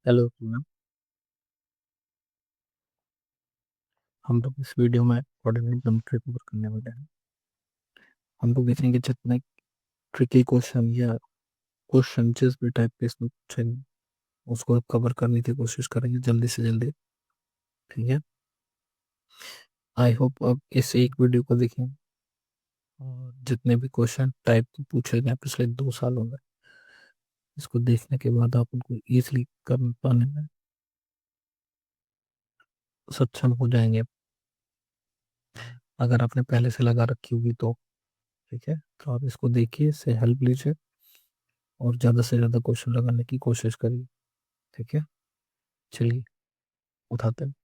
Hello ma'am. हम लोग इस वीडियो में कोऑर्डिनेट ज्योमेट्री कवर करने वाले हैं। हम लोग देखेंगे जितने ट्रिकी क्वेश्चन या क्वेश्चन जिस भी टाइप के इसमें पूछेंगे उसको कवर करने की कोशिश करेंगे जल्दी से जल्दी। ठीक है। आई होप आप इस एक वीडियो को देखें और जितने भी क्वेश्चन टाइप के पूछे गए पिछले 2 सालों में इसको देखने के बाद आप उनको इजीली कर पाने में सक्षम हो जाएंगे अगर आपने पहले से लगा रखी होगी तो। ठीक है, तो आप इसको देखिए, इससे हेल्प लीजिए और ज़्यादा से ज़्यादा क्वेश्चन लगाने की कोशिश करिए। ठीक है, चलिए उठाते हैं।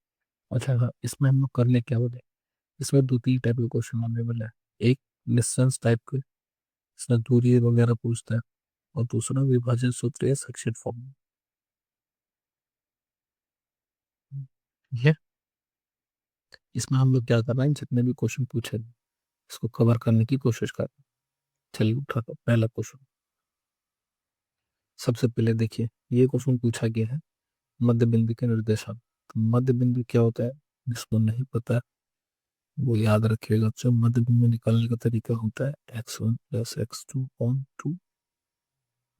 अच्छा हाँ, इसमें हम लोग करने क्या बोले, इसमें दो तीन टाइप के क्वेश्चन अवेलेबल है। एक डिस्टेंस टाइप के, इसमें दूरी वगैरह पूछता है, और दूसरा विभाजन सूत्र या सेक्शन फॉर्म। ये इसमें हम लोग क्या कर रहे हैं, जितने भी क्वेश्चन पूछे इसको कवर करने की कोशिश कर रहे हैं। चलिए उठाते हैं पहला क्वेश्चन। सबसे पहले देखिए, ये क्वेश्चन पूछा गया है मध्य बिंदु के निर्देशांक। तो मध्य बिंदु क्या होता है, जिसको नहीं पता वो याद रखिएगा। जो मध्य बिंदु निकालने का तरीका होता है x1 प्लस x2 अपॉन 2,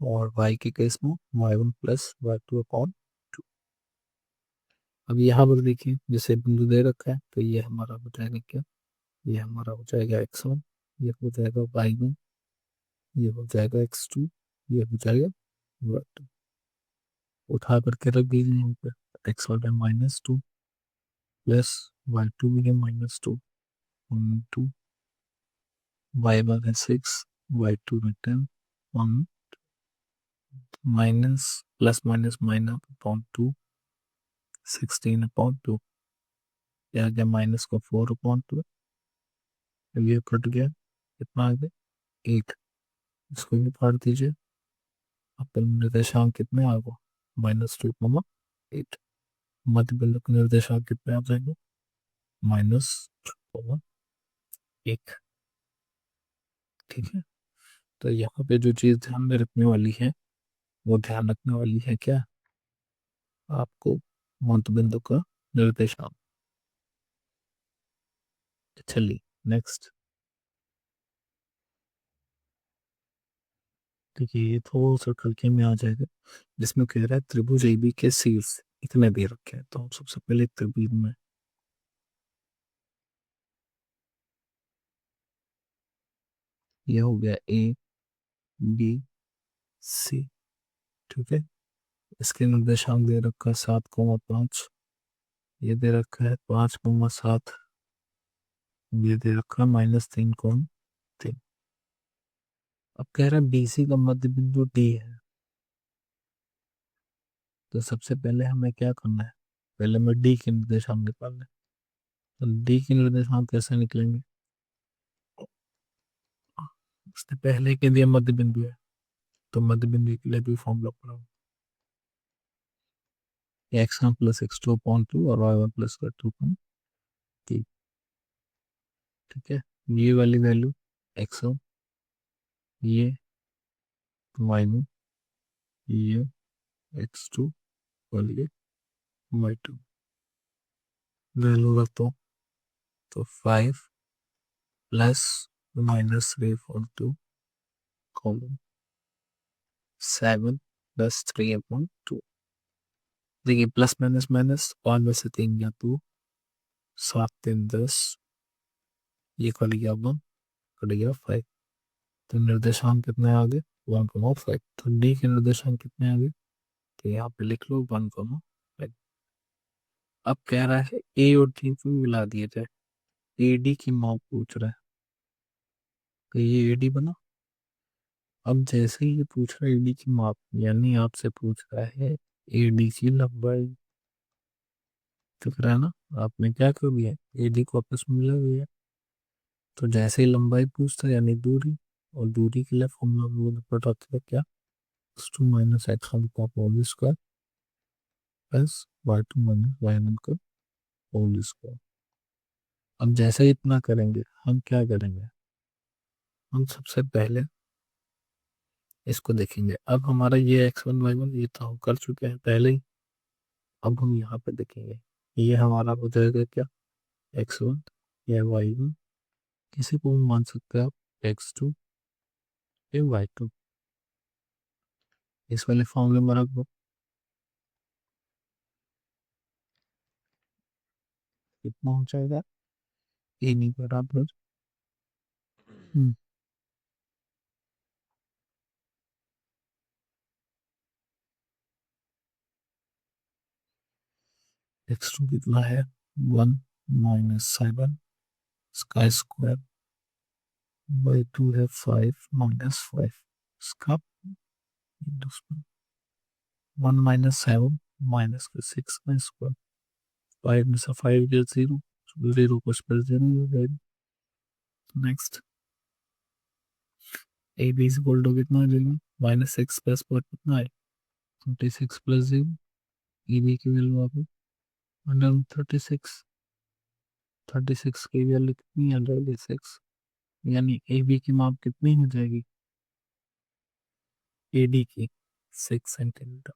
और y के केस में y1 प्लस y2 अपॉन 2। अब यहाँ पर देखिए, जैसे बिंदु दे रखा है तो ये हमारा हो जाएगा क्या, ये हमारा हो जाएगा x1, ये हो जाएगा y1, ये हो जाएगा x2, ये हो जाएगा y2। उठा करके रख दीजिए यहाँ पे। x1 है -2 प्लस y2 भी है -2 2, y1 है 6, y2 है 10 1, minus plus minus minus upon 2, 16/2। क्या आ गया, -4/2। ये कट गया, कितना आ गया 8। इसको भी फाड़ दीजिए। आपका निर्देशांक कितने आ गए, -2, 8। मध्य बिंदु का निर्देशांक कितने आ जाएंगे, -1। ठीक है, तो यहाँ पे जो चीज ध्यान में रखने वाली है वो ध्यान रखने वाली है क्या, आपको मध्य बिंदु का निर्देशांक। चलिए नेक्स्ट। देखिए ये थोड़ा सा हल्के में आ जाएगा, जिसमें कह रहा है त्रिभुज एबी के शीर्ष इतने दे रखे हैं। तो हम सबसे पहले त्रिभुज में ये हो गया ए बी सी। ठीक है, इसके निर्देशांक दे रखा है 7,5, ये दे रखा है 5,7, ये दे रखा है -3,3। अब कह रहा है बीसी का मध्य बिंदु डी है। तो सबसे पहले हमें क्या करना है, पहले हमें डी के निर्देशांक निकालना है। तो डी के निर्देशांक कैसे निकलेंगे, उसने पहले के दिया मध्य बिंदु है, तो मध्य बिंदु के लिए भी फॉर्मूला पढ़ा, x1 प्लस x2 अपॉन 2 और y1 प्लस y2 अपॉन 3। ठीक है, ये वाली वैल्यू x1, ये y1, ये x2 और ये y2। वैल्यू रखता हूँ, तो 5 प्लस -3/2 कॉमन 7 प्लस 3/2। देखिए प्लस माइनस माइनस, 5 में से 3 गया 2, 7 3 10, ये कट गया 1, कट गया 5। तो निर्देशांक कितने आ गए, 1,5। तो डी के निर्देशांक कितने आ गए, तो यहाँ पे लिख लो 1,5। अब कह रहा है ए और डी को मिला दिया जाए, ए डी की माप पूछ रहा है। तो ये ए डी बना। अब जैसे ही ये पूछ रहा है एडी की माप, यानी आपसे पूछ रहा है एडी की लंबाई। तो फिर है ना, आपने क्या कर दिया, एडी को आपस में मिला दिया। तो जैसे ही लंबाई पूछता है यानी दूरी, और दूरी के लिए फॉर्मूला पता है क्या, x2 माइनस x1 का whole square plus y2 minus y1 का होल स्क्वायर। अब जैसे ही इतना करेंगे हम क्या करेंगे, हम सबसे पहले इसको देखेंगे। अब हमारा ये x1 y1 ये तो हम कर चुके हैं पहले ही, अब हम यहाँ पे देखेंगे, ये हमारा हो जाएगा क्या, x1, या y1, किसी को भी मान सकते हैं आप, x2 या y2। इस वाले फॉर्मूले में रख दो, कितना हो जाएगा, ए नहीं बराबर x2 कितना है, 1 - 7 इसका स्क्वायर, y2 है 5 - 5 इसका 1 - 7 -6 का स्क्वायर, 5 में से 5 गया 0, 0 को स्पेस 0 हो जाएगा। Next A B is equal to कितना लेंगे, -6 प्लस पर कितना है, 26 प्लस 0, ए बी की वैल्यू आप 136, 36 की वैल्यू कितनी है, 136, यानी ए बी की माप कितनी हो जाएगी, ए डी की 6 सेंटीमीटर।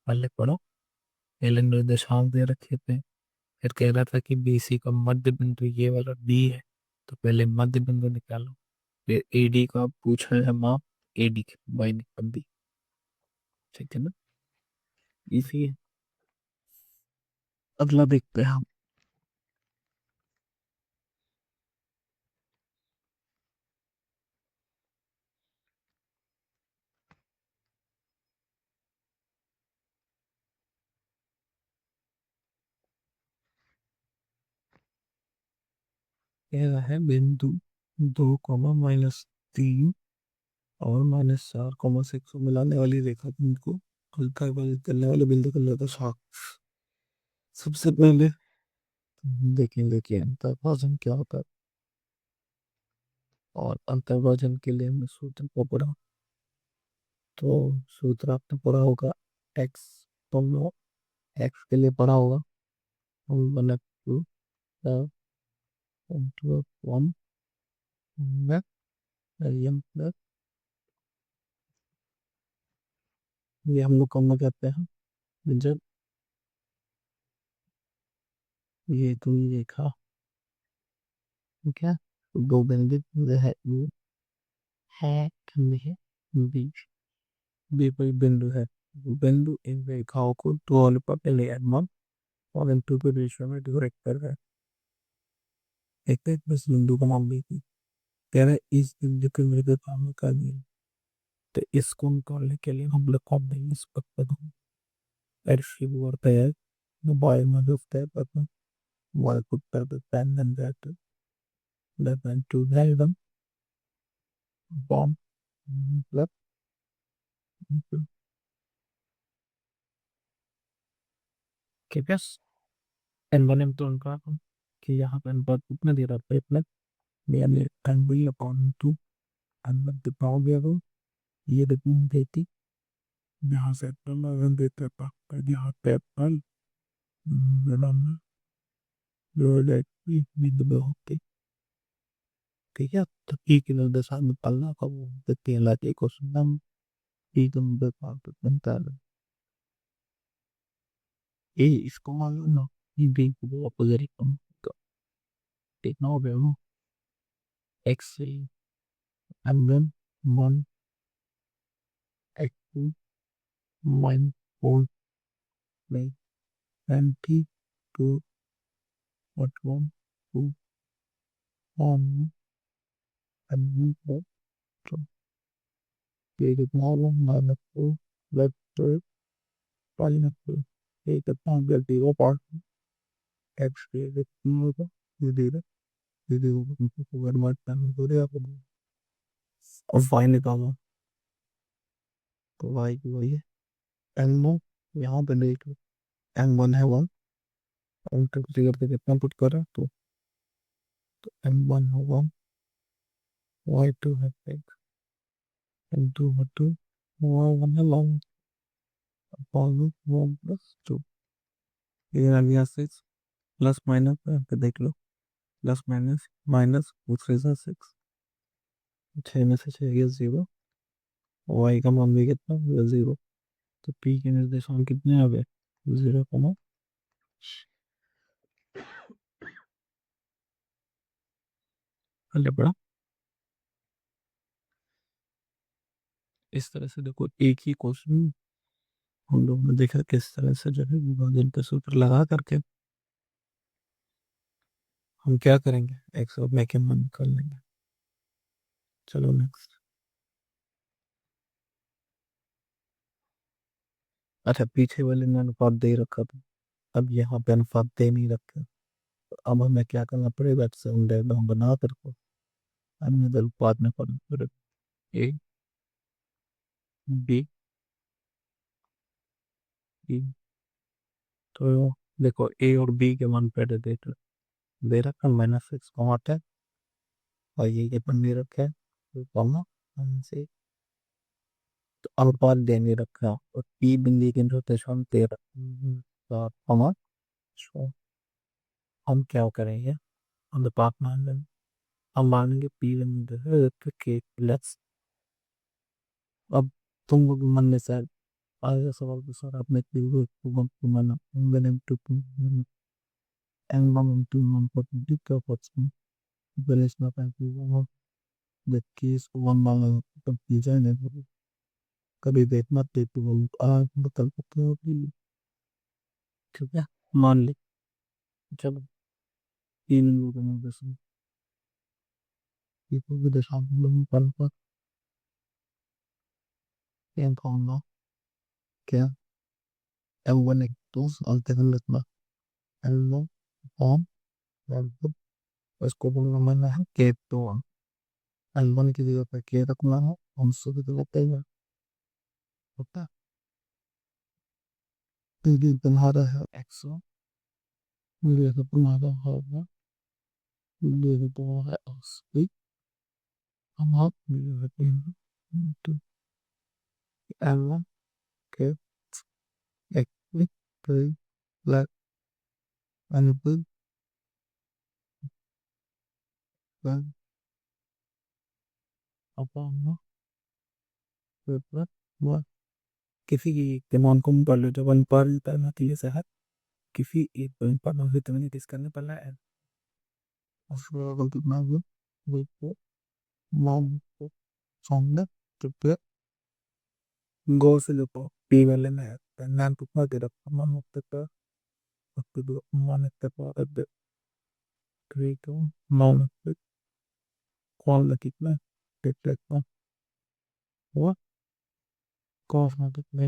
पहले पढ़ो, पहले निर्देशांक दे रखे थे, फिर कह रहा था कि बी सी का मध्य बिंदु ये वाला डी है, तो पहले मध्य बिंदु निकालो, फिर ए डी का पूछा है माप, ए डी की बाई निकाल दी, ठीक है ना, इसी है। अगला देखते हैं हम, कह रहा है बिंदु 2, -3 और -4, 6 को मिलाने वाली रेखा बिंदु को हल्का विभाजित करने वाले बिंदु का निर्देशांक। सबसे पहले देखेंगे कि अंतर्भाजन क्या होता है, और अंतर्भाजन के लिए हमने सूत्र को पढ़ा, तो सूत्र आपने पढ़ा होगा, एक्स, तुम एक्स के लिए पढ़ा होगा, 1/2 into 1 एम प्लस, ये हम लोग कम कहते हैं जब ये तो ये रेखा, ठीक है, तो दो बिंदु है, वो है खंड है, बीच बी कोई बिंदु है, बिंदु इन रेखाओं को दो अनुपात N1 और N2 के रेशियो में डिवाइड कर रहा है। एक एक बस बिंदु का नाम भी कह रहा है, इस बिंदु के मेरे काम का नहीं, तो इसको निकालने के लिए हम लोग कौन नहीं इस पक्का दो एरशीव करता है, the boy must have step up, boy could have the pen and that left to tell them bomb left, ठीक है। n1 m तो उनका कि यहाँ पे अनुपात कितना दे रहा है, प्लस यानी n3/2 n1 दिखाओगे अगर ये रिटर्न देती, यहाँ से एप्पल देते पर यहाँ पे एप्पल बनाना होते, ठीक है। तो ई के निर्देशांक निकालना का वो देते हैं, लाते क्वेश्चन नंबर ई का निर्देशांक बनता है, ए इसको मान लो ना, ई बी को अपोजिट कम देखना हो गया वो, एक्स m1 1 x2 -4 में -2 what 1 2 on m1 तो ये कितना होगा, -4 लेफ्ट -4, ये कितना हो गया, 0 एक्स के कितना होगा, ये दे रहा, ये देखो तुमको अगर मत टाइम तो दे आपको, अब वाई निकालो, तो वाई की वही है एन नो, यहाँ पे देख लो, n1 है 1, एंटर करते कितना पुट करा, तो m1 है 1, y2 है 6, m2 है 2, y1 है 1, अपॉन 1 प्लस 2, ये आ गया 6, प्लस माइनस करके देख लो, प्लस माइनस माइनस 6 6 में से 6 गया 0, वाई का मान भी कितना हुआ 0, तो पी के निर्देशांक कितने आ गए, 0 कॉमा पड़ा। इस तरह से देखो एक ही क्वेश्चन हम लोग ने देखा किस तरह से जो है विभाजन का सूत्र लगा करके हम क्या करेंगे, एक्स और में के मान कर लेंगे। चलो नेक्स्ट। अच्छा, पीछे वाले ने अनुपात दे रखा था, अब यहाँ पे अनुपात दे नहीं रखा, तो अब हमें क्या करना पड़ेगा, हम डायग्राम बना करके अन्य अनुपात में करना पड़ेगा। ए बी बी, तो देखो ए और बी के मान पहले दे रखा -6 और ये अपन दे रखा है तो कॉमा से, तो अनुपात देने रखा और पी बिंदु के रोटेशन 13 कॉमा। सो हम क्या करेंगे, अनुपात मान लेंगे। हम मानेंगे पी बिंदु है तो के प्लस। अब तुम लोग मन में शायद आगे सवाल तो सर आपने माना एन वन टू वन पर गणेश ना पाए the keys one मांगा तब की जाए नहीं, कभी देखना ते तो वो बदल सकते हो कि ठीक है। मान ली चलो तीन लोगों में दस people with the sound of पर en fondo que è un ectus alternativa el no on el pues como una manera que tú al मन की जगह पे के रखना है हम सब तो लगता है होता है ये बना रहा है एक्सो ये तो बना रहा है ये तो है असली हम आप ये तो एल के एक पे लग अनुभव लग अपना पेपर हुआ किसी के मान को पढ़ लो जब वन पर करना के लिए सहार किसी एक वन पर ना हुई तो मैंने किस करने पड़ा है उसको अगर कितना हुआ वो तो मान को सॉन्ग तो पे गो से जो पी वाले में है नाम तो पा दे रखा मान मुक्त का अब तो मान इतना पा अब क्रिएटो मान पे कौन लगी ना टेक ना हुआ कॉफ ना कितने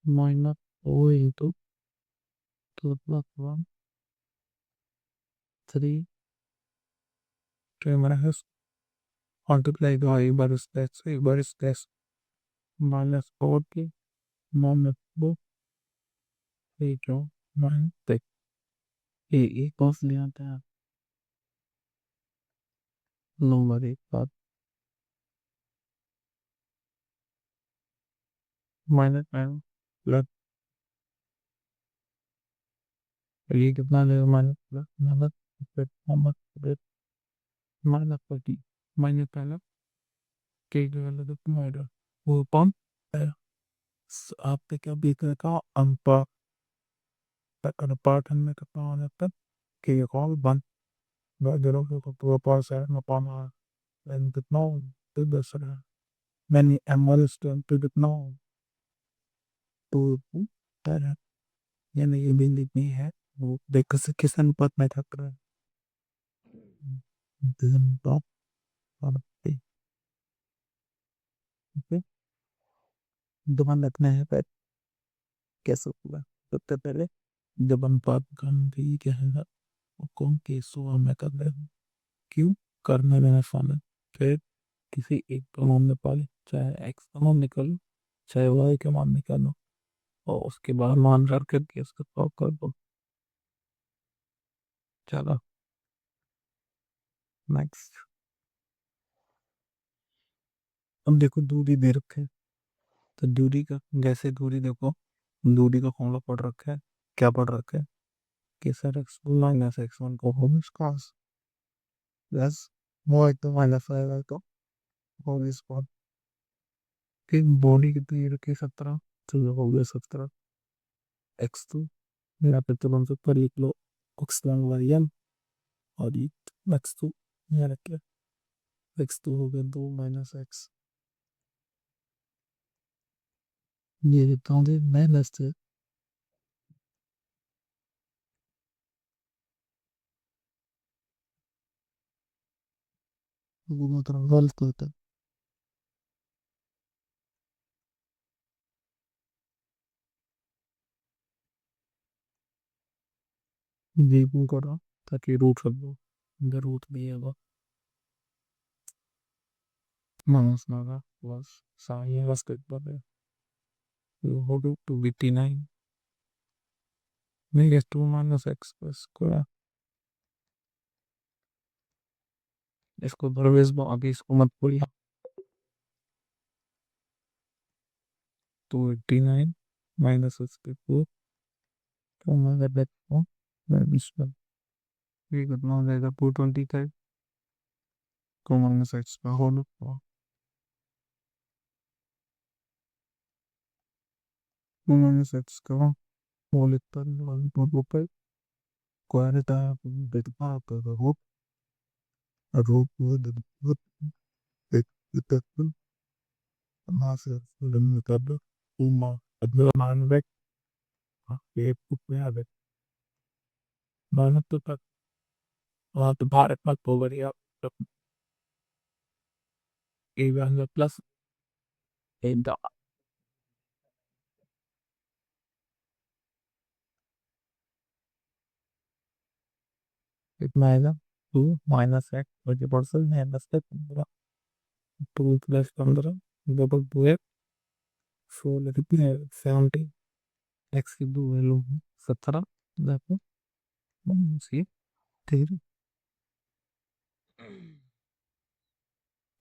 माइनस ओ into two plus one three तो हमारा है multiply by एक बार स्लैश माइनस फोर की माइनस फोर जो माइनस तक ये एक कॉस ले आता है नंबर एक बात माइनस नाइन प्लस ये कितना देगा माइनस प्लस माइनस फिर माइनस फिर माइनस फोर्टी माइनस पहला के वाला तो तुम्हारा वो पॉइंट आपने क्या बीच में कहा अनुपात में कितना हो जाता है कि ये कॉल बन जरूर को पूरा पास है ना पाना and कितना तो दस रहा मैंने एमएल स्टूडेंट तो कितना तो तरह यानी ये बिंदी नहीं है वो देख से किस अनुपात में था कर अनुपात और ओके दुकान रखना है पर कैसे हुआ सबसे पहले जब अनुपात का भी क्या है वो कौन केसो में कर ले क्यों करने में आसान है। फिर किसी एक का मान निकाले चाहे एक्स का मान निकालो चाहे वाई का मान निकालो और उसके बाद मान रख करके उसका सॉल्व कर दो। चलो नेक्स्ट। अब देखो दूरी दे रखे है, तो दूरी का जैसे दूरी देखो दूरी का फॉर्मूला पढ़ रखा है क्या पढ़ रखा है कि sir x minus x one को होम स्क्वायर प्लस वो एक तो माइनस आएगा तो होम स्क्वायर की बॉडी कितनी रखी 17 तो ये हो गया 17 x2। यहाँ पे तुरंत ऊपर लिख लो x1 और ये x2 यहाँ रख के x2 हो गया 2 माइनस एक्स। ये लिखता हूँ माइनस से वो मतलब गलत होता है। दीपू करो ताकि रूट कर दो, इधर रूट नहीं होगा माइनस ना का प्लस साइन बस कर पाते हो गया 289 नहीं 2 माइनस एक्स स्क्वायर। इसको दरवेज आगे इसको मत बोलिए। 289 माइनस उसके फोर तो मैं कर देता हूँ मैं इसका ये कितना हो जाएगा 225 को माइनस एक्स का होल 2 माइनस एक्स का होल इतना 1.25 स्क्वायर था कितना आपका रूट रूट रूट एक तक वहाँ से निकाल दो 2 अगला मान बैक ये में आ गए मानक तो तक वहाँ तो भारत मत होगा नहीं आप ये भी आएगा प्लस एक कितना आएगा 2 माइनस एक्स 20% माइनस के 15 2 प्लस 15 डबल 2 एक्स 16 कितने 70 एक्स की दो वैल्यू 17 देखो सी ठीक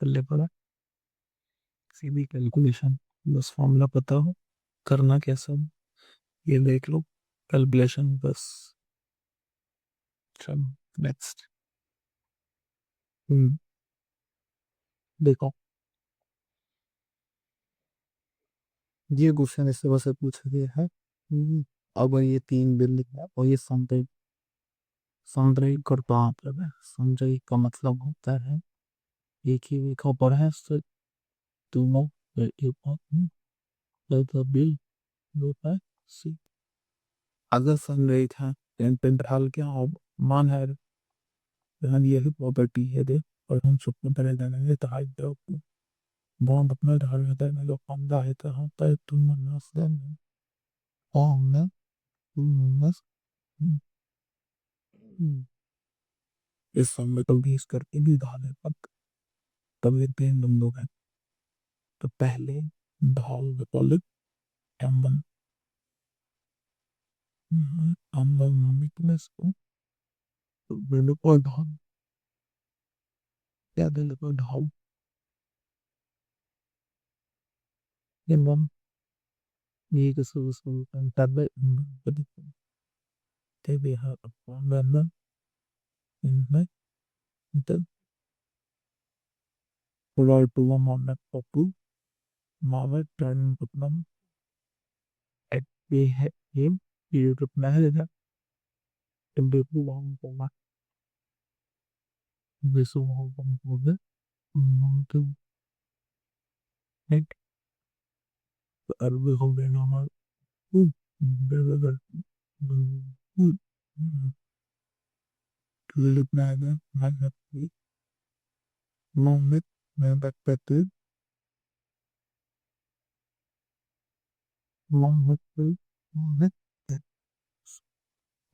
पल्ले पड़ा सीधी कैलकुलेशन बस फॉर्मूला पता हो करना कैसा हो, ये देख लो कैलकुलेशन बस। चलो नेक्स्ट देखो ये क्वेश्चन इससे बस पूछा गया है। अब ये 3 बिल्डिंग है और ये सौंदर्य कर कहाँ पर है। सौंदर्य का मतलब होता है एक ही रेखा पर है सर दोनों बिल होता है सी। अगर संरेखा ढाल के मान है यहाँ यही प्रॉपर्टी है दे और हम सुपने पहले जानेंगे तो हाइट दो बॉन्ड अपना ढाल रहता है जो कम है तो हाँ पर तुम मनस हमने मनस इस समय को 20 करके भी ढाल है पर तब इतने हम लोग हैं तो पहले ढाल विकल्प M1 M1 मम्मी तुमने इसको तो मैंने कोई ढाल क्या दिल को ढाल M1 ये किसी उसको तब बड़ी तभी हाँ अपना करना इनमें तब पुलाव टूवा मामला पप्पू मामला टर्न अपना एक ये है ये रुपना है ना तब पुलाव पुलाव विश्व हो गए तो एक अरबी हो गए नॉर्मल बेबे tulip naga nagati moment nagpatu moment moment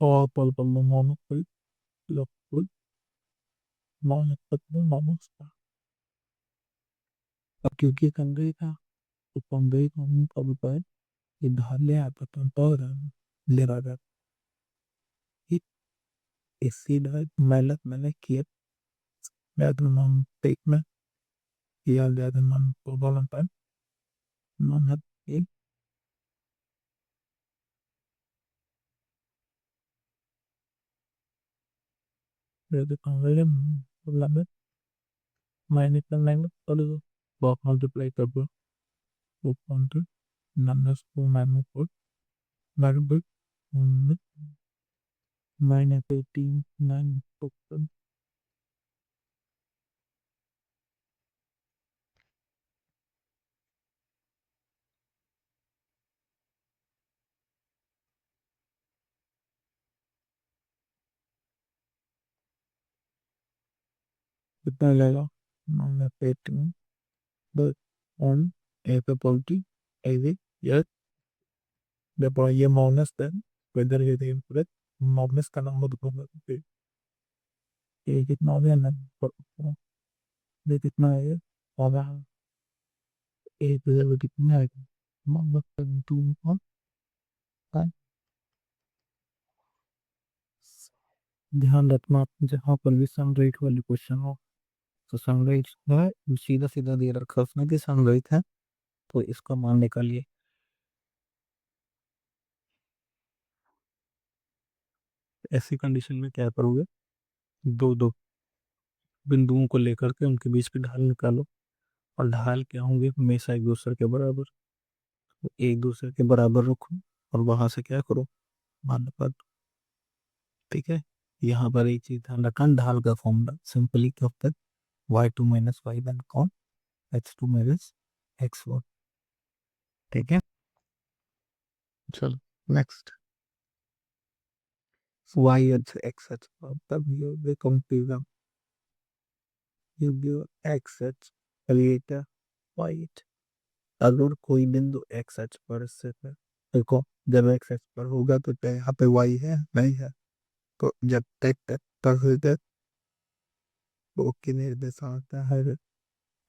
और पल पल में moment पे लगभग moment तक में moment था। अब क्योंकि कंधे था तो कंधे को हम कब पाए ये धार ले आता तो पर ले रहा था कि इसी डर मैंने किया मैं तो मन टेक में किया गया था मन को बोलन पर मन है एक रेड कंधे लगे मैंने करने में कर दो बहुत मल्टीप्लाई कर दो वो काउंटर -4 -4 बराबर -18 -4 कितना लगेगा -18 बस ऑन ए पे पॉलिटी ए यस después ये minus 10 whether it is incorrect minus का नाम दूंगा फिर ये कितना हो गया ना पर ये कितना है होगा ए पे कितना है माइनस 2 और ध्यान रखना जहाँ पर भी सनराइज वाली क्वेश्चन हो तो सनराइज है सीधा सीधा दे रखा उसने कि सनराइज है तो इसका मान निकालिए। ऐसी कंडीशन में क्या करोगे दो दो बिंदुओं को लेकर के उनके बीच की ढाल निकालो और ढाल क्या होंगे हमेशा एक दूसरे के बराबर तो एक दूसरे के बराबर रखो और वहां से क्या करो मान निकालो। ठीक है यहाँ पर एक चीज ध्यान रखना ढाल का फॉर्मूला सिंपली क्या होता है y2 माइनस वाई वन कौन x2 माइनस x1। ठीक है चलो next y H x H तब ये confusion you give x H create y H अगर कोई बिंदु x एच पर स्थित है देखो जब x एच पर होगा तो क्या यहाँ पे y है नहीं है तो जब तक तक तक तो के निर्देशांक है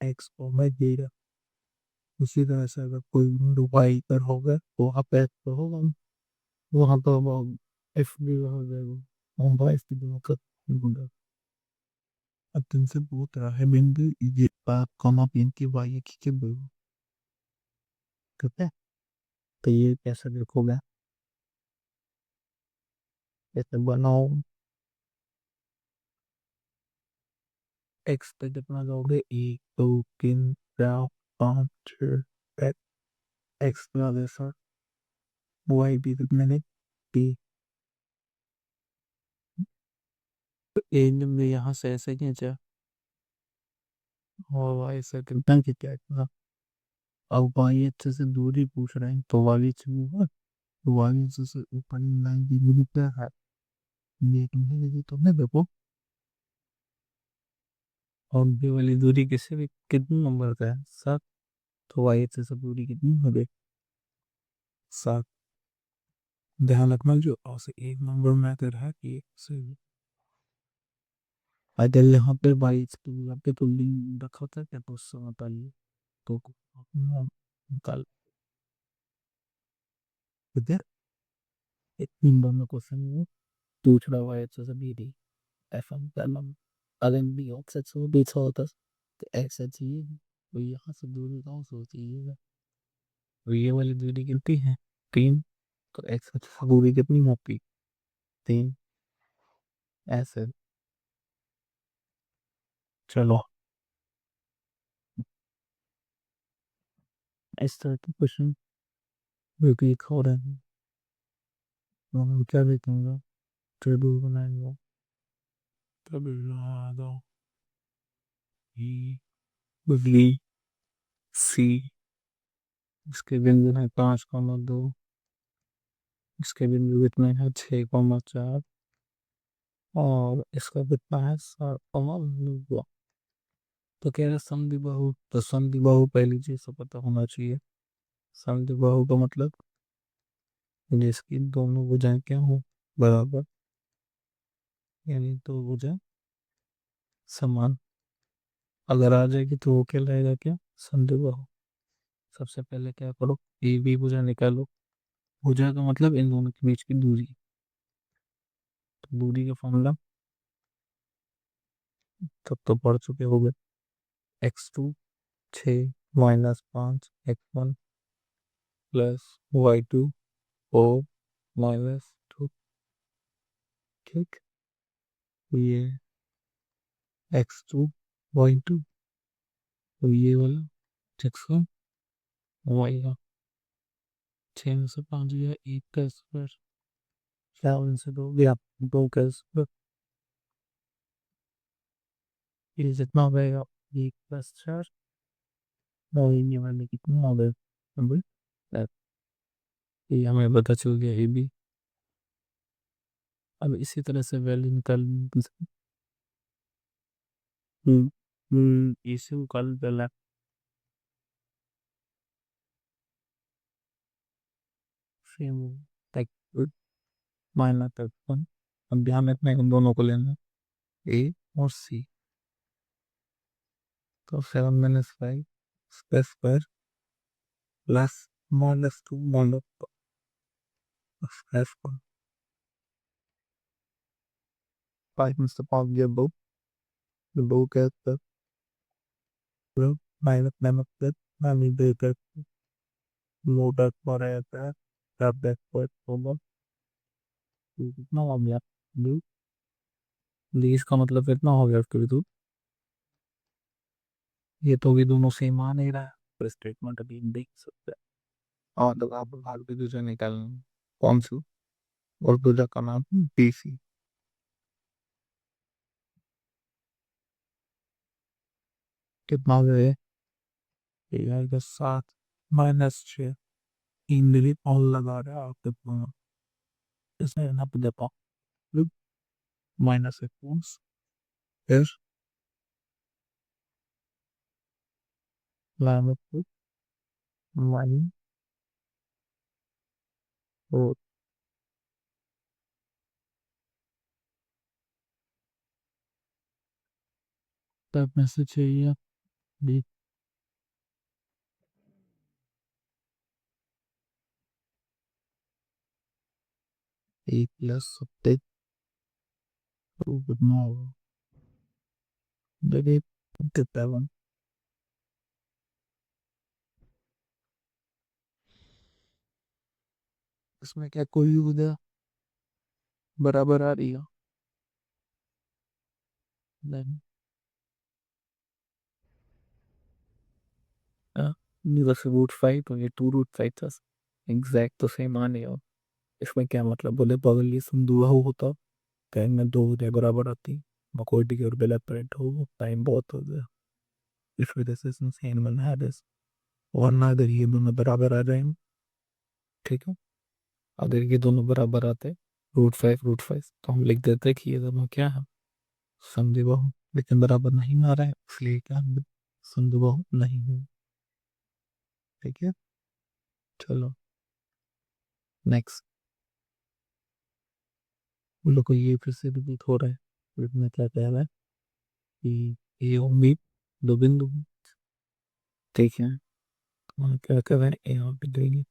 x को मैं दे रहा उसी तरह से अगर कोई बिंदु y पर होगा तो वहाँ पे x तो होगा वहाँ तो f भी हो जाएगा हम y की दोनों का होगा। अब तुमसे पूछ रहा है बिंदु ये पाप कॉमा पिन की y की बिंदु ठीक है तो ये कैसे देखोगे ऐसे बनाओ x पे कितना जाओगे 1 2 3 4 5 6 x पे आ गए सर y भी कितने ने p ए में यहाँ से ऐसे खींचा और y से कितना खींचा इतना अब y अच्छे से दूरी पूछ रहे हैं तो y से ऊपर तो y से ऊपर लाइन की दूरी क्या है ये तुमने देखो और ये वाली दूरी किसी भी कितने नंबर का है 7 तो y से दूरी कितनी हो गई 7। ध्यान रखना जो और एक नंबर में आता रहा कि एक से अगर यहाँ पे बाईस तो यहाँ पे तो लिंक रखा होता है क्या तो उससे बताइए तो निकाल इधर एक नंबर में क्वेश्चन दूसरा हुआ है तो सभी दी ऐसा करना अगर भी ऑफसेट से भी था होता तो ऐसा चाहिए तो यहाँ से दूरी कहाँ से होती है तो ये वाली दूरी कितनी है 3 तो एक्स दूरी कितनी होती 3 ऐसे चलो इस तरह के क्वेश्चन रिपीट हो रहे हैं तो मैं क्या देखूंगा टेबल बनाएंगे टेबल बना दो ई बी सी इसके बिंदु है 5,2 इसके बिंदु कितने हैं 6,4 और इसका कितना है 7,9 तो कह रहे समद्विबाहु तो समद्विबाहु पहली चीज तो पता होना चाहिए समद्विबाहु का मतलब जिसकी दोनों भुजाएं क्या हो बराबर यानी दो भुजाएं समान अगर आ जाएगी तो वो कहलाएगा क्या समद्विबाहु। सबसे पहले क्या करो ए बी भुजा निकालो भुजा का मतलब इन दोनों के बीच की दूरी तो दूरी का फॉर्मूला तब तो पढ़ चुके हो गए x2 6 -5 x1 प्लस y2 4 -2 ठीक ये x2 y2 तो ये वाला x1 y 6 में से 5 गया 1 का स्क्वायर, 7 से 2 गया 2 का स्क्वायर, ये जितना हो गया 1 प्लस 4, और ये वाले कितना हो गया नंबर, ये हमें पता चल गया ये भी। अब इसी तरह से वैल्यू निकाल, इसे निकाल देना, सेम लाइक माइनस तक वन। अब ध्यान रखना है उन दोनों को लेना, ए और सी। तो 7 - 5 square square plus -2 minus square square, 5 में से 5 गया दो, तो 2 का square minus minus plus minus 2 का मोटा पर रहता है, तब दैट स्क्वायर होगा, तो कितना हो गया 2, इसका मतलब कितना हो गया फिर तो, ये तो भी दोनों सेम आ नहीं रहा है, पर स्टेटमेंट अभी देख सकते हैं। और तो आप भाग भी दूसरा निकालना, कौन सी, और दूसरा का नाम पीसी, कितना हो गया ये आएगा 7 - 6, इंग्लिश और लगा रहा है आपके पास, इसमें यहाँ पे देखो -1 फिर -2 माइनस 4, तब में से चाहिए बी, ए प्लस 7 तो कितना होगा, देखिए 7, इसमें क्या कोई उधर बराबर आ रही है, नहीं नहीं, बस √5 तो ये 2√5 था, एग्जैक्ट तो सेम आने हो। इसमें क्या मतलब, बोले बगल ये संदुआ हो होता, कहेंगे दो उदय बराबर आती, मकोटी के और बेला प्रिंट हो, टाइम बहुत हो गया, इस वजह से इसने सेम बना है this। वरना अगर ये दोनों बराबर आ जाए, ठीक है, अगर ये दोनों बराबर आते √5 तो हम लिख देते कि ये दोनों क्या है, समद्विबाहु, लेकिन बराबर नहीं आ रहा है इसलिए क्या समद्विबाहु नहीं है, ठीक है। चलो नेक्स्ट, उन लोग को ये फिर से रिपीट हो रहा है, इसमें क्या कह रहा है कि ए और बी दो बिंदु हैं, ठीक है, तो हम क्या कर रहे हैं, ए और बी देंगे,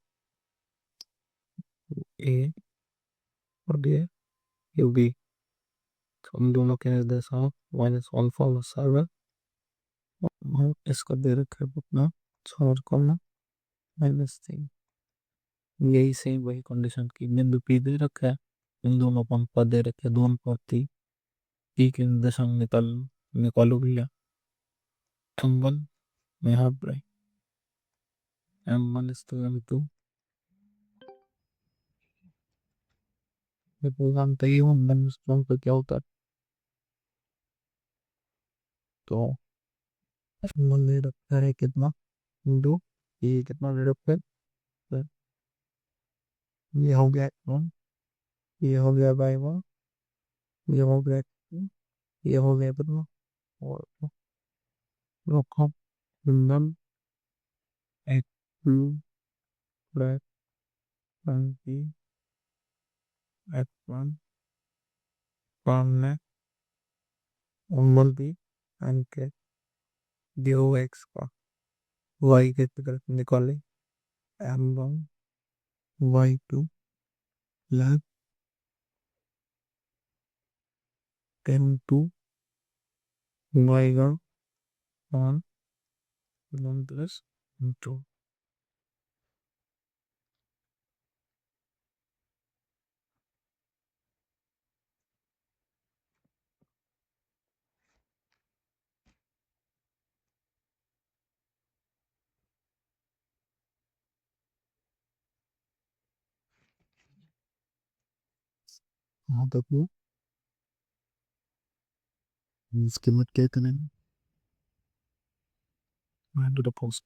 ए और बी है, ये बी, तो हम दोनों के निर्देशांक -1 फॉलो सर्वर, हम इसको दे रखे हैं अपना सॉल्व करना -3, यही सेम वही कंडीशन की बिंदु पी दे रखा है, इन दोनों को हम पद दे रखे हैं, दोनों पद थी, पी के निर्देशांक निकालो भैया, M1 में यहाँ पर M1 is to M2, ये प्रोग्राम तय हूँ M1 पर क्या होता है, तो M1 दे रखा है कितना 2, ये कितना दे रखा है, तो ये हो गया M1, ये हो गया Y1, ये हो गया X2, ये हो गया कितना, और रखो M1 X2 प्लस 20 X1 सामने M1 भी एंड के दियो X का Y के तरफ निकाले, M1 Y2 plus M2 Y1 on 1 plus M2, हाँ तक वो इसकी मत क्या करेंगे, to the post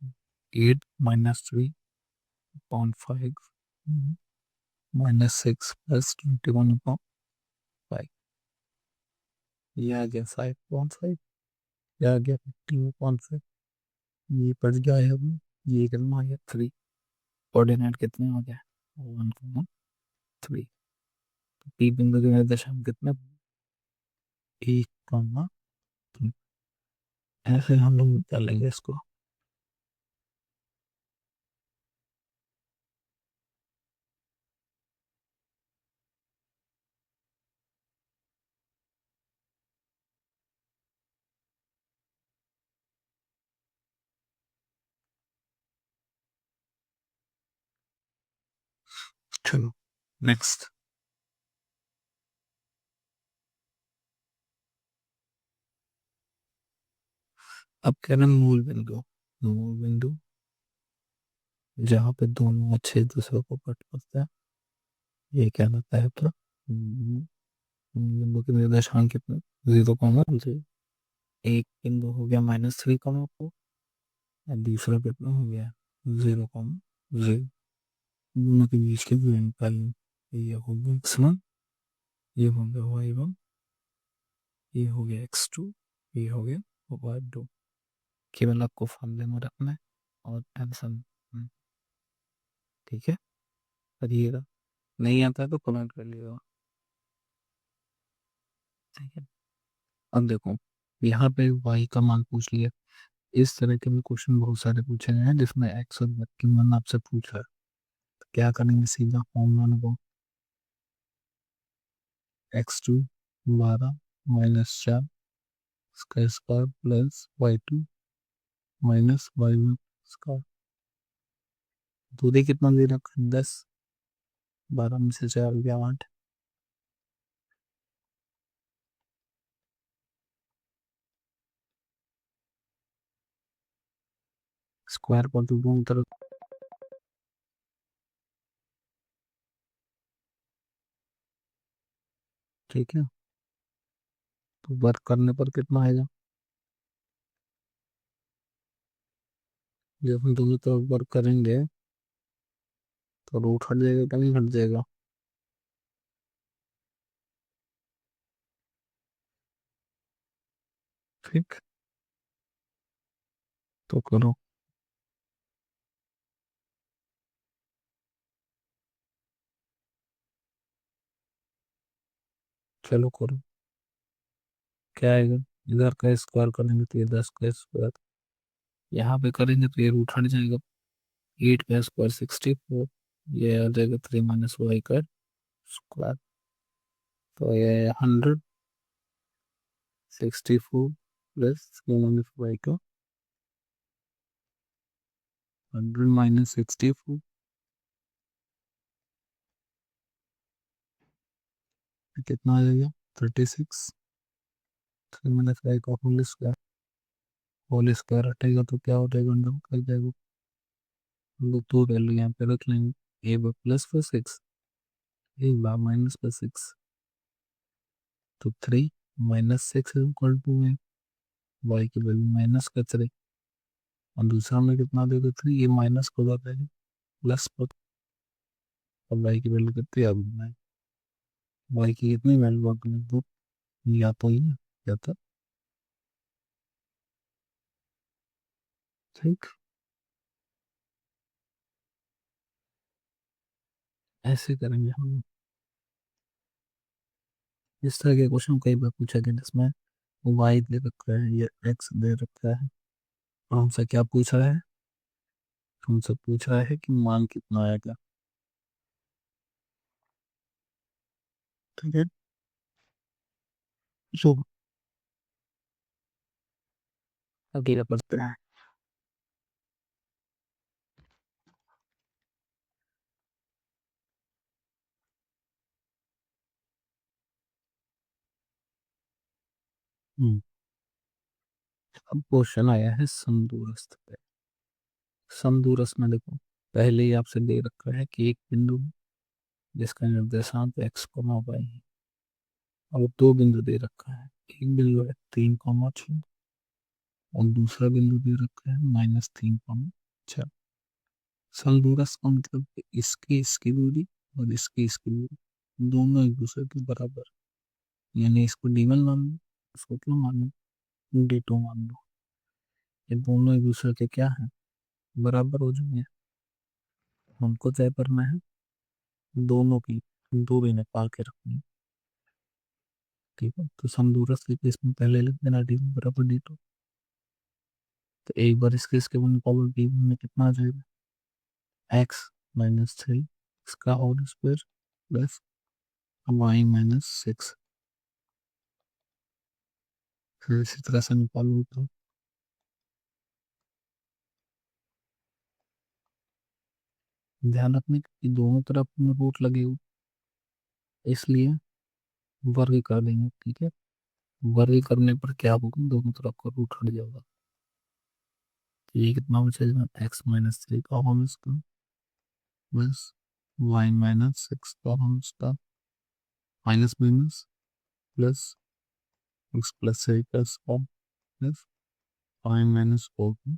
8 minus 3.5 minus 6 plus 21/5, ये आ गया 5.5, ये आ गया 15.5, ये पड़ गया है अभी, ये कितना आ गया 3, कोऑर्डिनेट कितने हो गया 1,3, पी बिंदु के निर्देशांक कितने 1,3, ऐसे हम लोग निकालेंगे इसको। चलो नेक्स्ट। अब कह रहे हैं मूल बिंदु जहाँ पे दोनों अच्छे दूसरे को कट करते हैं, ये क्या रहता है तो बिंदु के निर्देशांक कितने 0,0, एक बिंदु हो गया -3,4 और दूसरा कितना हो गया 0,0, दोनों के बीच के गुणनफल, ये हो गया x1, ये हो गया y1, ये हो गया x2, ये हो गया y2। केवल आपको फॉर्मूले में रखना है और आंसर, ठीक है, करिएगा, नहीं आता है तो कमेंट कर लिएगा, ठीक है। अब देखो यहाँ पे y का मान पूछ लिया, इस तरह के भी क्वेश्चन बहुत सारे पूछे गए हैं जिसमें x और y की मान आपसे पूछा है, तो क्या करेंगे, सीधा फॉर्मूला लगाओ, x2 12 -4 इसका square plus y2 -y1 square, दूरी कितना दे रखा है 10, 12 में से 4 गया 8, स्क्वायर पर तो दोनों तरफ, ठीक है, तो वर्क करने पर कितना आएगा, जब हम दोनों तरफ वर्क करेंगे तो रूट हट जाएगा क्या नहीं हट जाएगा, ठीक, तो करो, चलो करो, क्या आएगा, इधर का स्क्वायर करेंगे तो ये 10 का स्क्वायर, यहाँ पे करेंगे तो ये रूट हट जाएगा, 8 का स्क्वायर 64, ये आ जाएगा 3 - y का स्क्वायर, तो ये 164 प्लस 3 - y का 100 - 64, कितना आ जाएगा 36, 3 - y का होल स्क्वायर हटेगा तो क्या हो जाएगा, अंडर कर जाएगा, हम लोग दो वैल्यू यहाँ पे रख लेंगे, ए बार प्लस पर 6, ए बार माइनस पर 6, तो 3 -6 इक्वल टू है वाई की वैल्यू -3, और दूसरा में कितना देगा 3, ये माइनस को जाता है प्लस पर, और वाई की वैल्यू कितनी आ गई है, वाई की कितनी वैल्यू आ गई तो, या तो ये या तो, ठीक, ऐसे करेंगे हम, इस तरह के क्वेश्चन कई बार पूछा गया जिसमें वाई दे रखा है या एक्स दे रखा है, और हमसे क्या पूछा है, हमसे पूछा है कि मान कितना आएगा, ठीक है, जो अगला प्रश्न है, हम्म, अब क्वेश्चन आया है समदूरस्थ पे, समदूरस्थ में देखो पहले ही आपसे दे रखा है कि एक बिंदु जिसका निर्देशांक x, y है, और दो बिंदु दे रखा है, एक बिंदु है 3,6 और दूसरा बिंदु दे रखा है -3,6। समदूरस्थ का मतलब इसकी दूरी और इसकी दूरी दोनों एक दूसरे के बराबर, यानी इसको D1 मान लो, इसको क्या मान लो, D2 मान लो। ये दोनों एक दूसरे के क्या है, बराबर हो जाएंगे। हमको तय करना है दोनों की दूरी निकाल के रखनी है। ठीक है, तो समदूरस्थ के केस में पहले लिख देना D1 बराबर D2। तो एक बार इसके इसके वन पावर D1 में कितना आ जाएगा, x-3 इसका होल स्क्वायर प्लस y-6। फिर इसी तरह से निकालू तो ध्यान रखने की दोनों तरफ में रूट लगे हुए, इसलिए वर्ग कर देंगे। ठीक है, वर्ग करने पर क्या होगा, दोनों तरफ का रूट हट जाएगा। तो ये कितना बचेगा, x-3 का होल स्क्वायर प्लस y-6 का whole square minus minus plus x+3 का स्क्वायर प्लस y-4 का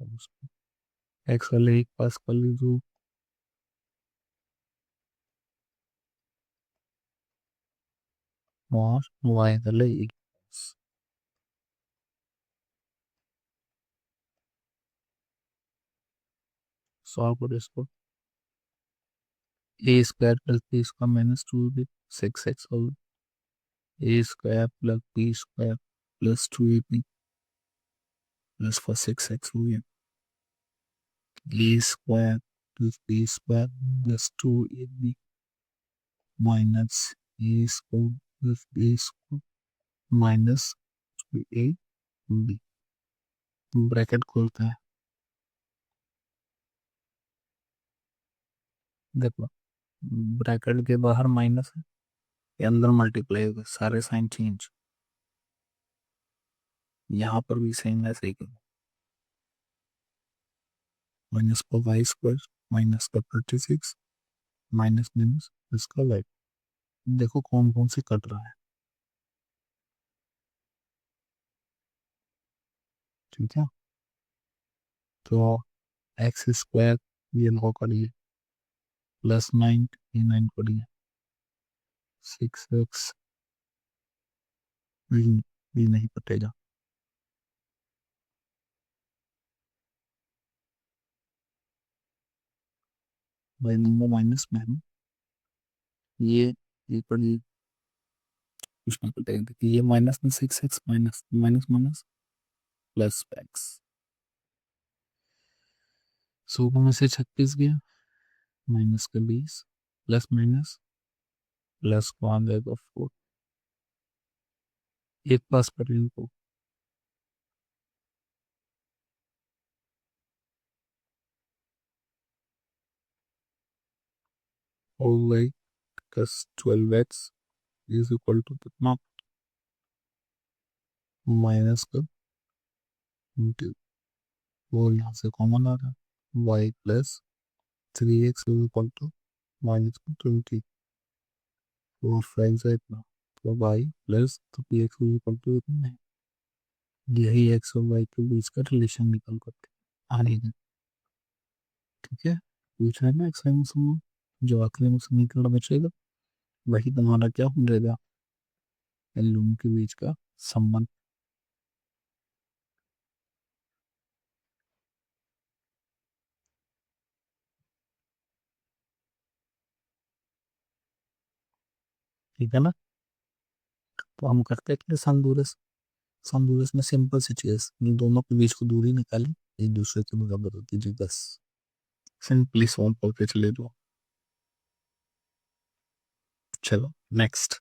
होल स्क्वायर। एक्स वाले एक पास कर लीजिए और y वाले एक पास। सॉल्व करो इसको, A square plus B square -2 भी 6x होगा, A square plus B square plus 2ab plus 6x हो गया, A square plus B square plus 2ab minus A square plus B square minus 2ab। Bracket खोलता है, देखो bracket के बाहर minus है, ये अंदर मल्टीप्लाई होगा, सारे साइन चेंज। यहाँ पर भी सेम ऐसे ही करो, माइनस का वाई स्क्वायर माइनस का 36 माइनस माइनस इसका वाई। देखो कौन कौन से कट रहा है। ठीक है, तो एक्स स्क्वायर ये लो करिए प्लस 9 ये 9 करिए 6x भी नहीं कटेगा। भाई नंबर माइनस में है ना, ये करिए कुछ ना कटेगा, देखिए ये माइनस में 6x minus minus minus plus x, 16 में से 36 गया माइनस का 20 प्लस माइनस प्लस को आ जाएगा 4। एक पास करें इनको, और y plus 12x is equal to कितना, माइनस का 20, वो यहाँ से कॉमन आ रहा है, y plus 3x is equal to minus का 20 और फाइव है इतना, तो y plus 3x is equal to इतना है। यही x और y के बीच का रिलेशन निकल करके आ रही है। ठीक है, पूछ रहे हैं ना एक्सपेरिमेंट में, जो आखिरी में समीकरण बचेगा वही तुम्हारा क्या हो जाएगा, इन लोगों के बीच का संबंध। ठीक है ना, तो हम करते हैं कि समदूरस्थ में सिंपल सी चीज, इन दोनों के बीच को दूरी निकाली, एक दूसरे के बराबर होती थी, बस सिंपली सॉल्व करके चले जाओ। चलो नेक्स्ट,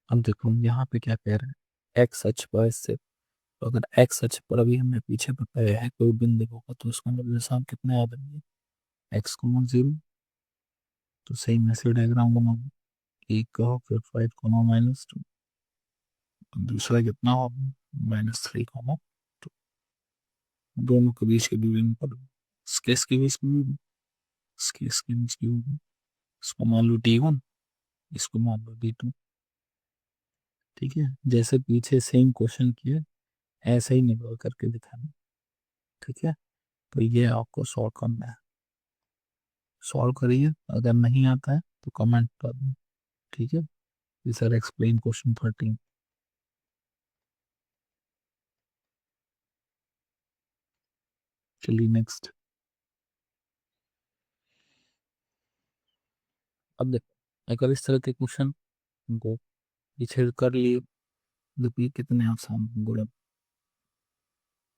अब देखो यहाँ पे क्या कह रहे हैं, एक्स अक्ष पर इससे, तो अगर एक्स अक्ष पर अभी हमें पीछे बताया है कोई बिंदु होगा तो उसका मतलब निशान कितने आ जाएंगे, एक्स को 0, तो सही में से डायग्राम बनाओ, एक का हो फिर 5, -2, दूसरा कितना हो -3, दोनों के बीच की दूरी निकालो, इसके इसके बीच की, इसके इसके बीच की होगी इसको मान लो T1, इसको मान लो T2। ठीक है, जैसे पीछे सेम क्वेश्चन किए ऐसे ही निकाल करके दिखाना। ठीक है, तो ये आपको सॉल्व करना है। सॉल्व करिए, अगर नहीं आता है तो कमेंट कर दो। ठीक है, सर एक्सप्लेन क्वेश्चन 13। चलिए नेक्स्ट। अब देखो, अगर इस तरह के क्वेश्चन को पीछे कर लिए तो ये कितने आसान गुणन।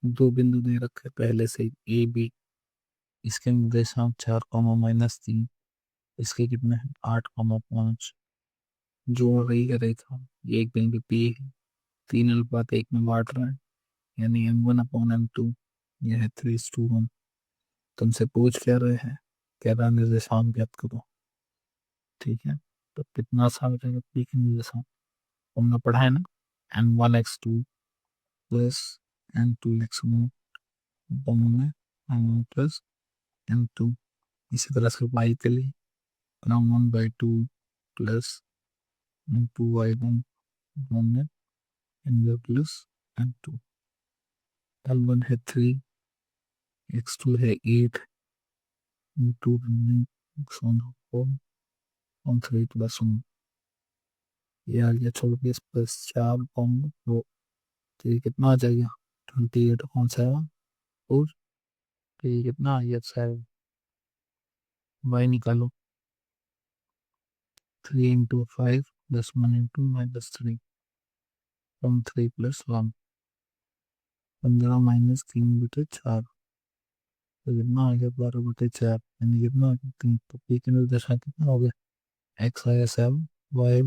दो बिंदु दे रखे पहले से ए बी, इसके निर्देशांक 4, -3, इसके कितने हैं 8, 5। जो वही करे था, ये एक बिंदु पी है, 3:1 में बांट रहा है, यानी M1/M2, यह है 3:1। तुमसे पूछ क्या रहे हैं, कह रहा निर्देशांक ज्ञात करो। ठीक है, तो कितना आसान हो जाएगा, पी के निर्देशांक हमने पढ़ा है ना, N1x2 प्लस N2x1 दोनों में N1 प्लस N2। इसी तरह से y के लिए N1/2 प्लस N2y1 दोनों में N0 प्लस N2। L1 है 3, x2 है 8, N2 x1 4 और 3 प्लस 1। ये आ गया 24 प्लस 4 तो ये कितना आ जाएगा 28/7। और तो ये कितना आ गया 7। y निकालो, 3 × 5 प्लस 1 × -3 फ्रॉम 3 + 1। 15 - 3/4, तो कितना आ गया 12/4, यानी कितना आ गया 3। तो पी की निर्देशांक कितना हो गया, एक्स आया 7, वाई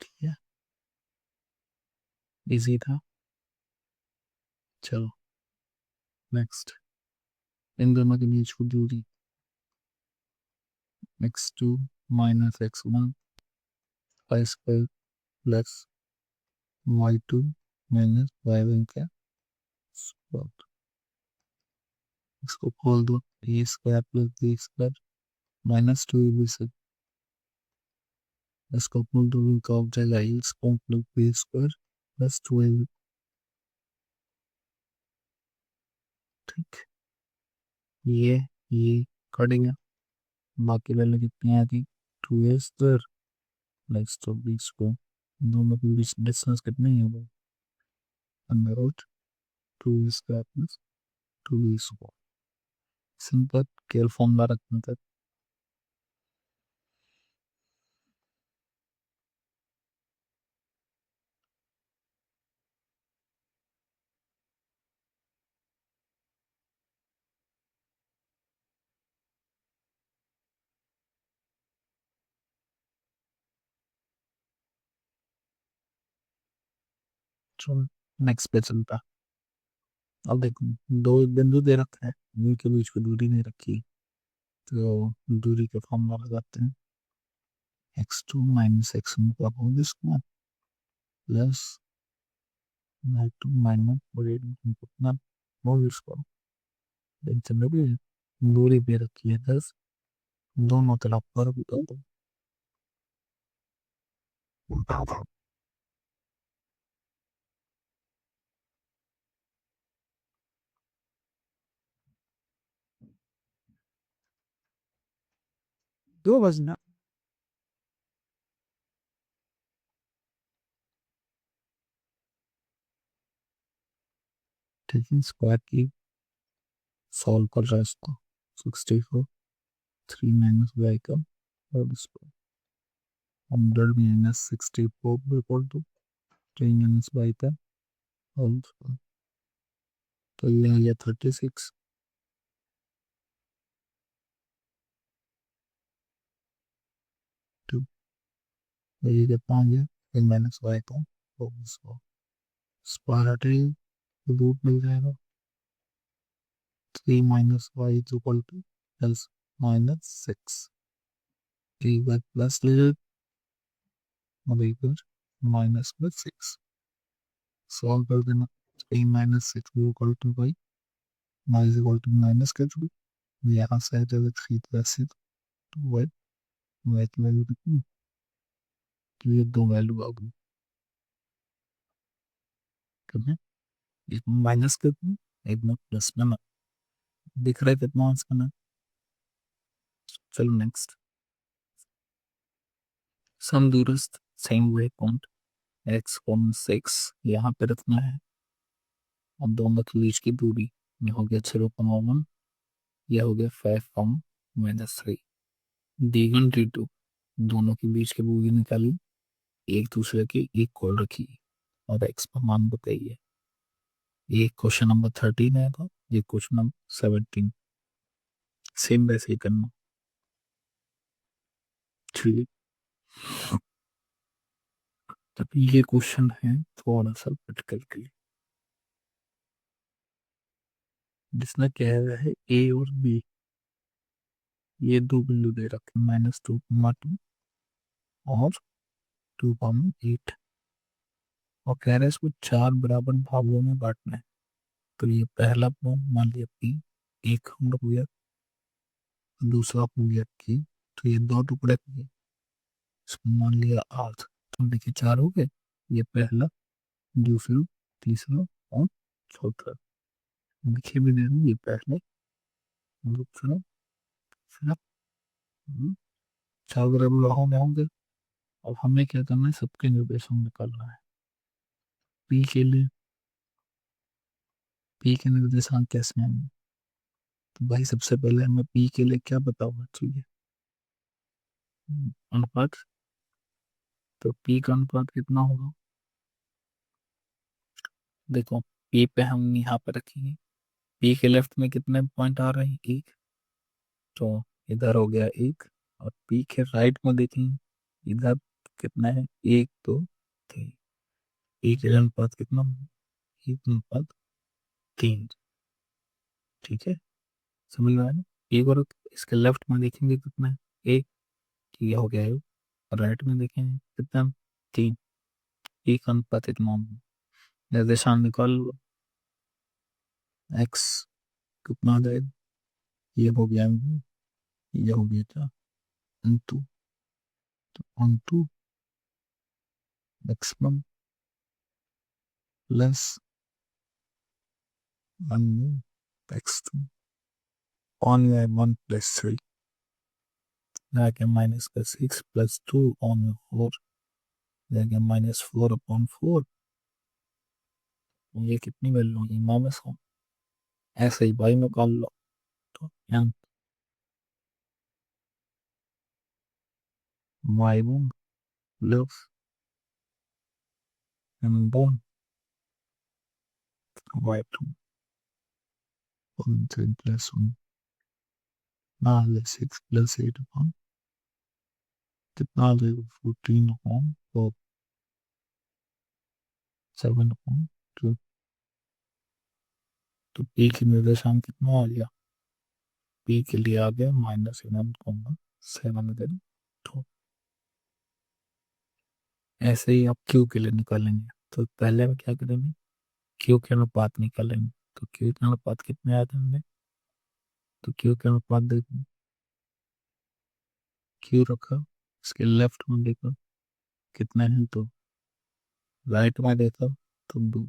ठीक है, इजी था। चलो नेक्स्ट। इन दोनों के बीच की दूरी x2 - x1 का स्क्वायर प्लस y2 - y1 का स्क्वायर। इसको खोल दो, A square plus B square -2ab से। इसको खोल दो, का हो जाएगा A square plus B square plus 2ab। ठीक, ये कट गया, बाकी वैल्यू कितनी आ गई 2a² प्लस 2b²। दोनों के बीच डिस्टेंस कितनी है वो, under root 2a² plus 2b²। Simple care formula रखना था। चलो नेक्स्ट पे चलता। अब देखो, दो बिंदु दे रखा है, उनके बीच की दूरी नहीं रखी, तो दूरी के फॉर्मूला लगाते हैं। x2 - x1 का होल स्क्वायर प्लस y2 - कितना होल स्क्वायर। टेंशन में भी दूरी पे रखी है 10, दोनों तरफ पर भी दो बजना। ठीक है, स्क्वायर की सॉल्व कर रहा है इसको। 64 3 - y का whole square 100 - 64 equal to 3 - y का होल स्क्वायर। तो ये आ गया 36। टू ये कितना आ गया 3 - y का होल स्क्वायर। स्क्वायर हटेगा तो रूट मिल जाएगा। 3 - y is equal two plus -6। एक बार प्लस ले लो और एक बार -6 सॉल्व कर देना। 3 minus 6 is equal to y. y is equal to minus कर चुके, यहाँ से है जब 3 तो ऐसे तो y की वैल्यू कितनी, तो ये दो वैल्यू आ गई, कितने, एक माइनस कितने, एक में प्लस में, दिख रहा है कितना आंसर ना। चलो नेक्स्ट, सम दूरस्थ सेम वे पॉइंट x 6 यहाँ पे रखना है, और दोनों के बीच की दूरी ये हो गया 0,1, यह हो गया 5 - 3, D1 D2 दोनों के बीच की दूरी निकाली, एक दूसरे के इक्वल रखी और x का मान बताइए। ये क्वेश्चन नंबर 13 है, तो ये क्वेश्चन नंबर 17, सेम वैसे ही करना। ठीक, तब ये क्वेश्चन है थोड़ा सा क्रिटिकल के लिए, जिसमें कह रहा है ए और बी, ये दो बिंदु दे रखे -2,2 और 2,8, और कह रहे हैं इसको 4 बराबर भागों में बांटना है। तो ये पहला भाग मान लिया पी, एक हम हो गया, दूसरा हो गया की, तो ये दो टुकड़े किए, इसको मान लिया आठ, तो देखिए 4 हो गए, ये पहला, दूसरा, तीसरा और चौथा, लिखे भी दे दूँ, ये पहले, दूसरा, तीसरा, हम्म, 4 बराबर भागों में होंगे। अब हमें क्या करना है, सबके निर्देशांक निकालना है। पी के लिए, पी के निर्देशांक कैसे आएंगे, तो भाई सबसे पहले हमें पी के लिए क्या पता होना चाहिए, अनुपात, तो पी का अनुपात कितना होगा, देखो पी पे हम यहाँ पे रखेंगे, पी के लेफ्ट में कितने पॉइंट आ रहे हैं, एक, तो इधर हो गया एक, और पी के राइट में देखेंगे इधर कितना है, एक, दो, तीन, पी के अनुपात कितना, एक अनुपात 3, ठीक है, समझ में आया ना। एक और इसके लेफ्ट में देखेंगे कितना है, एक, ये हो गया है, और राइट में देखेंगे कितना, 3, एक अनुपात इतना, निर्देशांक निकाल लो, एक्स कितना आ जाएगा, ये हो गया, ये हो गया था इंटू, तो into maximum plus one X two on 1 + 3, जाके -6 + 2 ऑन 4, जाके -4/4, ये कितनी वैल्यू होगी, -1, ऐसे ही भाई निकाल लो, तो यहाँ y1 प्लस m1 y2 3 + 1 6 + 8 कितना आ जाएगा, 14/7/2, तो पी की निर्देशांक कितना आ गया, पी के लिए आ गया -11,7/2। ऐसे ही आप क्यू के लिए निकालेंगे, तो पहले में क्या करेंगे, क्यू के अनुपात निकालेंगे, तो क्यू के अनुपात कितने आए थे हमने, तो क्यू के अनुपात देखो, क्यू रखा, इसके लेफ्ट में देखो कितने हैं, तो राइट में देखा तो दो,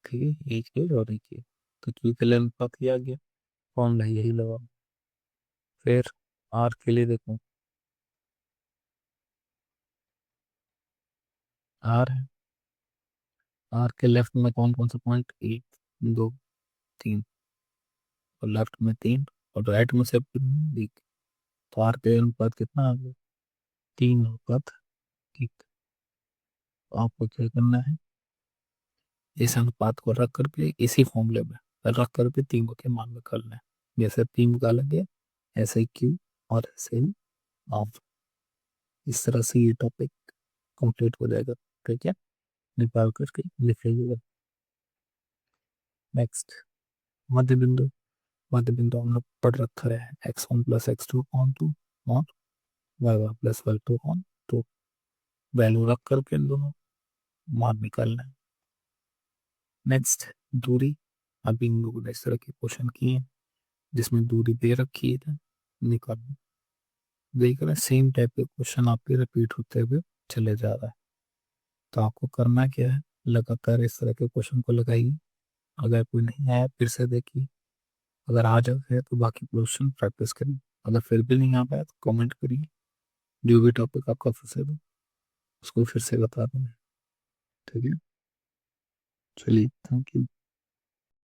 ठीक है, एक है और एक है, तो क्यू के लिए अनुपात किया गया, फॉर्मूला यही लगा। फिर आर के लिए देखो, आर है, आर के लेफ्ट में कौन कौन सा पॉइंट, एक, दो, तीन, और लेफ्ट में 3, और राइट में से एक, तो आर के अनुपात कितना आ गया, 3 अनुपात, ठीक, तो आपको क्या करना है, इस अनुपात को रख करके इसी फॉर्मूले में रख करके तीनों के मान निकालना है, जैसे 3 निकालेंगे ऐसे ही क्यू, और ऐसे ही ऑफ, इस तरह से ये टॉपिक कंप्लीट हो जाएगा, ठीक है, निकाल करके लिखेगा। नेक्स्ट, मध्य बिंदु, मध्य बिंदु हम लोग पढ़ रखा है, x1 + x2/2 और y1 + y2/2, वैल्यू रख करके इन दोनों मान निकालना है। नेक्स्ट दूरी। अभी इन लोगों ने इस तरह के क्वेश्चन किए हैं जिसमें दूरी दे रखी है, निकालनी। देख रहे हैं सेम टाइप के क्वेश्चन आपके रिपीट होते हुए चले जा रहा है। तो आपको करना क्या है, लगातार इस तरह के क्वेश्चन को लगाइए। अगर कोई नहीं आया फिर से देखिए, अगर आ जाए तो बाकी क्वेश्चन प्रैक्टिस करिए। अगर फिर भी नहीं आ पाया तो कमेंट करिए, जो भी टॉपिक आपका फंसे तो उसको फिर से बता दें। ठीक है, चलिए, थैंक यू।